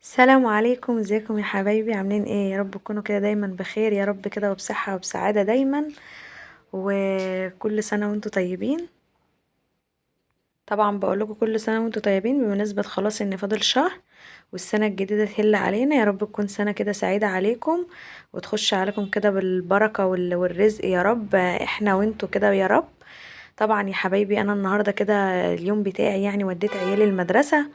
السلام عليكم، ازيكم يا حبايبي؟ عاملين ايه؟ يا رب تكونوا كده دايما بخير يا رب كده، وبصحة وبسعادة دايما، وكل سنة وانتوا طيبين. طبعا بقولكوا كل سنة وانتوا طيبين بمناسبة خلاص ان فاضل شهر والسنة الجديدة تهل علينا. يا رب تكون سنة كده سعيدة عليكم وتخش عليكم كده بالبركة والرزق يا رب، احنا وانتوا كده يا رب. طبعا يا حبايبي انا النهاردة كده اليوم بتاعي، يعني وديت عيالي المدرسة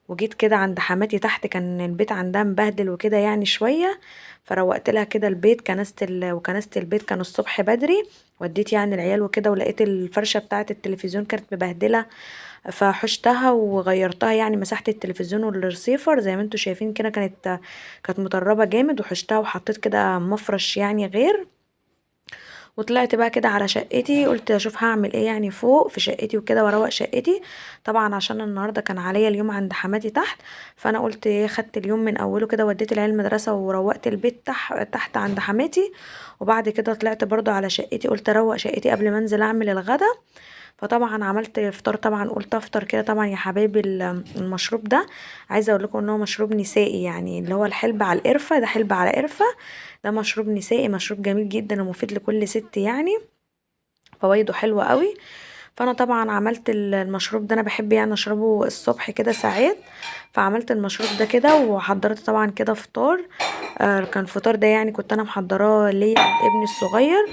وجيت كده عند حماتي تحت، كان البيت عندها مبهدل وكده يعني شوية، فروقت لها كده البيت، وكنست البيت كان الصبح بدري. وديت يعني العيال وكده، ولقيت الفرشة بتاعة التلفزيون كانت مبهدلة، فحشتها وغيرتها، يعني مسحت التلفزيون والرسيفر زي ما انتوا شايفين كده، كانت مطربة جامد، وحشتها وحطيت كده مفرش يعني غير. وطلعت بقى كده على شقتي، قلت اشوف هعمل ايه يعني فوق في شقتي وكده، واروق شقتي. طبعا عشان النهارده كان عليا اليوم عند حماتي تحت، فانا قلت ايه، خدت اليوم من اوله كده، وديت العيال المدرسه وروقت البيت تحت عند حماتي. وبعد كده طلعت برضو على شقتي، قلت اروق شقتي قبل ما انزل اعمل الغدا. فطبعا عملت فطار، طبعا قلت افطر كده. طبعا يا حبايبي المشروب ده عايزه اقول لكم ان هو مشروب نسائي، يعني اللي هو الحلبة على القرفه، ده حلبة على قرفه. ده مشروب نسائي، مشروب جميل جدا ومفيد لكل ست يعني، فوائده حلوة قوي. فانا طبعا عملت المشروب ده، انا بحب يعني اشربه الصبح كده ساعات، فعملت المشروب ده كده وحضرت طبعا كده فطار. كان فطار ده يعني كنت انا محضراه ليا ابني الصغير.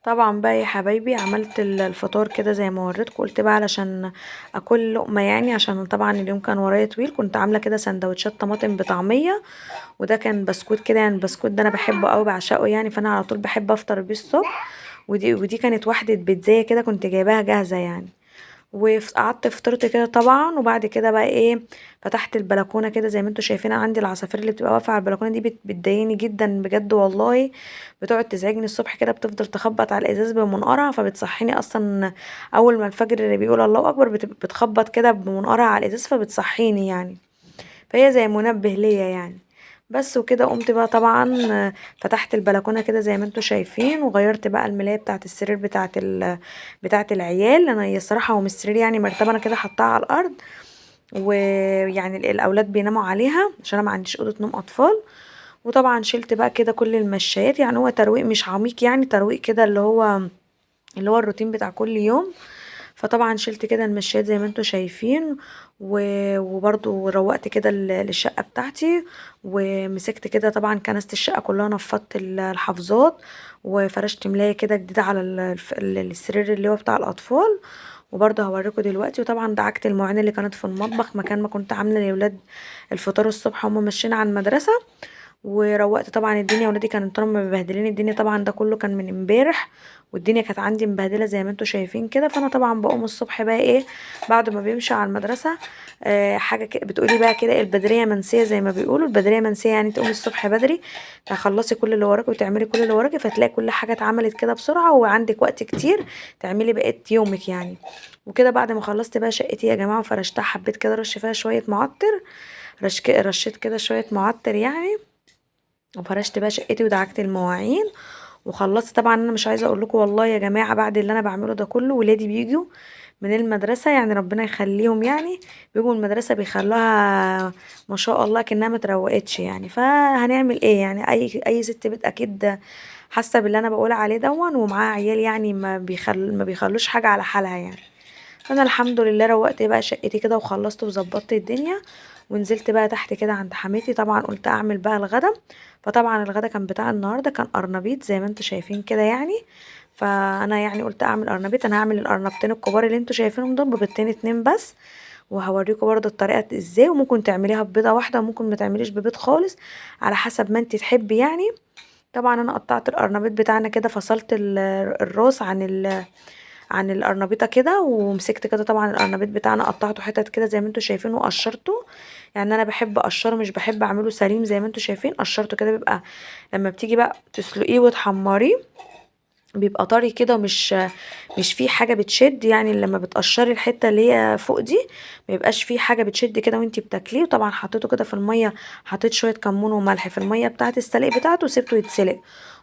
طبعا بقى يا حبايبي عملت الفطار كده زي ما وريتكم، قلت بقى علشان اكل لقمه، يعني عشان طبعا اليوم كان ورايا طويل، كنت عامله كده سندوتشات طماطم بطعميه، وده كان بسكوت كده، يعني البسكوت ده انا بحبه قوي بعشقه يعني، فانا على طول بحب افطر بيه الصبح. ودي كانت واحده بيتزايه كده كنت جايباها جاهزه يعني. وقعدت فطرت كده طبعا، وبعد كده بقى ايه، فتحت البلكونه كده زي ما انتوا شايفين، عندي العصافير اللي بتبقى واقفه على البلكونه دي بتضايقني جدا بجد والله، بتقعد تزعجني الصبح كده، بتفضل تخبط على الازاز بمنقرها فبتصحيني اصلا. اول ما الفجر اللي بيقول الله اكبر بتخبط كده بمنقرها على الازاز فبتصحيني يعني، فهي زي منبه ليا يعني. بس وكده قمت بقى طبعا، فتحت البلكونه كده زي ما انتوا شايفين، وغيرت بقى الملايه بتاعه السرير بتاعه العيال. انا هي الصراحه هو مش سرير يعني، مرتبه انا كده حطاها على الارض، ويعني الاولاد بيناموا عليها عشان انا ما عنديش اوضه نوم اطفال. وطبعا شلت بقى كده كل المشايات، يعني هو ترويق مش عميق، يعني ترويق كده اللي هو الروتين بتاع كل يوم. فطبعا شلت كده المشايات زي ما انتوا شايفين، وبرضو روقت كده الشقة بتاعتي، ومسكت كده طبعا كنست الشقة كلها، نفضت الحافظات، وفرشت ملاية كده جديدة على السرير اللي هو بتاع الأطفال، وبرضه هوريكم دلوقتي. وطبعا دعكت المواعين اللي كانت في المطبخ مكان ما كنت عامله للولاد الفطار الصبح هما ماشيين على المدرسه. وروقت طبعا الدنيا، ولادي كانوا طالما مبهدلين الدنيا، طبعا ده كله كان من امبارح، والدنيا كانت عندي مبهدله زي ما انتوا شايفين كده. فانا طبعا بقوم الصبح بقى ايه، بعد ما بيمشي على المدرسه، حاجه بتقولي بقى كده البدريه منسيه، زي ما بيقولوا البدريه منسيه، يعني تقومي الصبح بدري تخلصي كل اللي وراكي وتعملي كل اللي وراكي، فتلاقي كل حاجه اتعملت كده بسرعه، وعندك وقت كتير تعملي بقيه يومك يعني. وكده بعد ما خلصت بقى شقتي يا جماعه وفرشتها، حبيت كده ارش فيها شويه معطر، رشيت كده شويه معطر يعني، وفرشت بقى شقتي ودعكت المواعين وخلصت. طبعا انا مش عايزه اقول لكم والله يا جماعه، بعد اللي انا بعمله ده كله ولادي بيجوا من المدرسه، يعني ربنا يخليهم يعني، بيجوا من المدرسه بيخلوها ما شاء الله كأنها متروقتش يعني. فهنعمل ايه يعني، اي ست بيت اكيد حاسه باللي انا بقول عليه دون، ومعاه عيال يعني ما بيخلوش حاجه على حالها يعني. فانا الحمد لله روقت بقى شقتي كده وخلصت وظبطت الدنيا، ونزلت بقى تحت كده عند حماتي، طبعا قلت اعمل بقى الغدا. فطبعا الغدا كان بتاع النهارده كان قرنبيط زي ما انتوا شايفين كده يعني. فانا يعني قلت اعمل قرنبيط، انا هعمل القرنبتين الكبار اللي انتوا شايفينهم دول ببيضتين اتنين بس، وهوريكم برضه الطريقه ازاي، وممكن تعمليها ببيضه واحده وممكن ما تعمليش ببيض خالص، على حسب ما انت تحبي يعني. طبعا انا قطعت القرنبيط بتاعنا كده، فصلت الراس عن القرنبيطه كده، ومسكت كده طبعا القرنبيط بتاعنا قطعته حتت كده زي ما انتوا شايفين وقشرته. يعني انا بحب اقشره، مش بحب اعمله سليم زي ما انتوا شايفين، قشرته كده بيبقى لما بتيجي بقى تسلقيه وتحمريه بيبقى طري كده، مش فيه حاجه بتشد، يعني لما بتقشري الحته اللي هي فوق دي ما يبقاش فيه حاجه بتشد كده وانتي بتاكليه. وطبعا حطيته كده في الميه، حطيت شويه كمون وملح في الميه بتاعه السلق بتاعته وسبته يتسلق.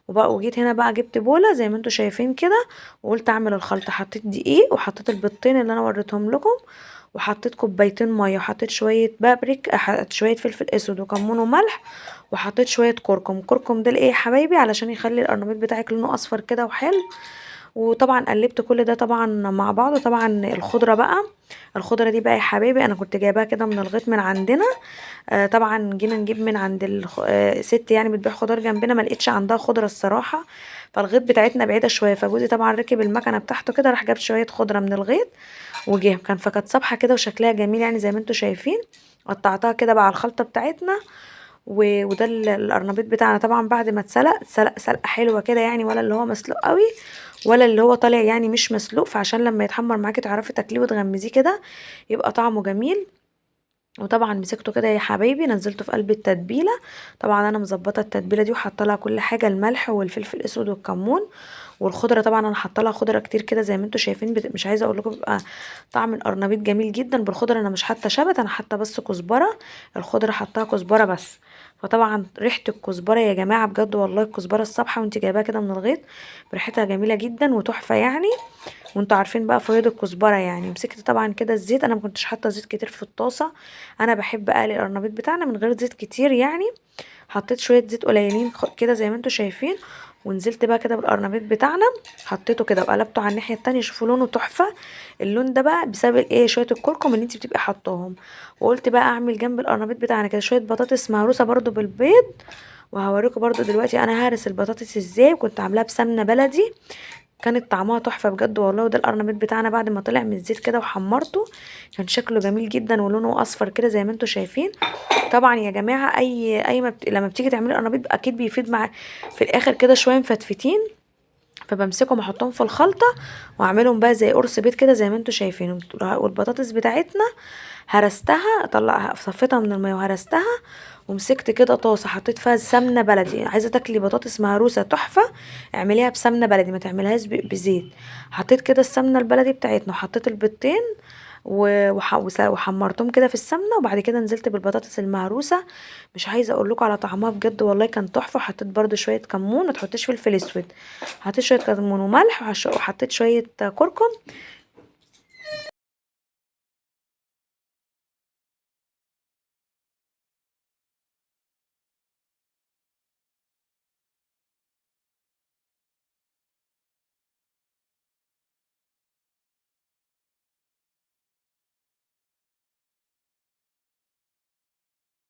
وجيت هنا بقى جبت بوله زي ما انتوا شايفين كده، وقلت اعمل الخلطه، حطيت دقيق وحطيت البيضتين اللي انا وريتهم لكم، وحطيت كوبايتين ميه، وحطيت شويه بابريك، حطيت شويه فلفل اسود وكمون وملح، وحطيت شويه كركم. الكركم ده ايه يا حبايبي؟ علشان يخلي القرنبيط بتاعك لونه اصفر كده وحلو. وطبعا قلبت كل ده طبعا مع بعض. وطبعا الخضره بقى، الخضره دي بقى يا حبايبي انا كنت جايباها كده من الغيط من عندنا. طبعا جينا نجيب من عند ست يعني بتبيع خضار جنبنا، ما لقيتش عندها خضره الصراحه. فالغيط بتاعتنا بعيده شويه، فجوزي طبعا ركب المكنه بتاعته كده، راح جاب شويه خضره من الغيط وجه. فكانت صبحه كده وشكلها جميل يعني زي ما انتم شايفين. قطعتها كده بقى على الخلطه بتاعتنا. وده القرنبيط بتاعنا طبعا بعد ما اتسلق سلقه حلوه كده يعني، ولا اللي هو مسلوق قوي ولا اللي هو طالع يعني مش مسلوق. فعشان لما يتحمر معاكي تعرفي تاكليه وتغمزيه كده يبقى طعمه جميل. وطبعا مسكته كده يا حبايبي، نزلته في قلب التتبيله. طبعا انا مظبطه التتبيله دي وحاطه لها كل حاجه، الملح والفلفل الاسود والكمون. والخضره طبعا انا حاطه لها خضره كتير كده زي ما انتم شايفين. مش عايزه اقول لكم بيبقى طعم القرنبيط جميل جدا بالخضره. انا مش حاطه شبت، انا حاطه بس كزبره. الخضره حطاها كزبره بس. فطبعا ريحه الكزبره يا جماعه بجد والله، الكزبره الصبحه وانت جايباها كده من الغيط ريحتها جميله جدا وتحفه يعني. وانتوا عارفين بقى فوائد الكزبره يعني. مسكت طبعا كده الزيت، انا ما كنتش حاطه زيت كتير في الطاسه، انا بحب اقلي القرنبيط بتاعنا من غير زيت كتير يعني. حطيت شويه زيت قليلين كده زي ما انتوا شايفين. ونزلت بقى كده بالقرنبيط بتاعنا، حطيته كده وقلبته على الناحيه التانية. شوفوا لونه تحفه. اللون ده بقى بسبب ايه؟ شويه الكركم اللي انت بتبقي حطاهم. وقلت بقى اعمل جنب القرنبيط بتاعنا كده شويه بطاطس مهروسه برضو بالبيض. وهوريكم برضو دلوقتي انا هرس البطاطس ازاي. وكنت عاملاها بسمنه بلدي، كانت طعمها تحفه بجد والله. وده القرنبيط بتاعنا بعد ما طلع من الزيت كده وحمرته، كان شكله جميل جدا ولونه اصفر كده زي ما انتم شايفين. طبعا يا جماعه لما بتيجي تعملي قرنبيط اكيد بيفيد مع في الاخر كده شويه مفتفتين. فبمسكهم احطهم في الخلطه واعملهم بقى زي قرص بيض كده زي ما انتم شايفين. والبطاطس بتاعتنا هرستها، طلعها صفيتها من الميه وهرستها. ومسكت كده طاسه حطيت فيها سمنه بلدي. عايزه تاكلي بطاطس مهروسه تحفه، اعمليها بسمنه بلدي ما تعملهاش بزيت. حطيت كده السمنه البلدي بتاعتنا وحطيت البيضتين وحمرتهم كده في السمنه. وبعد كده نزلت بالبطاطس المهروسه. مش عايزه اقول لكم على طعمها بجد والله كان تحفه. حطيت برده شويه كمون، ما تحطيش فلفل اسود. حطيت شويه كمون وملح وحطيت شويه كركم.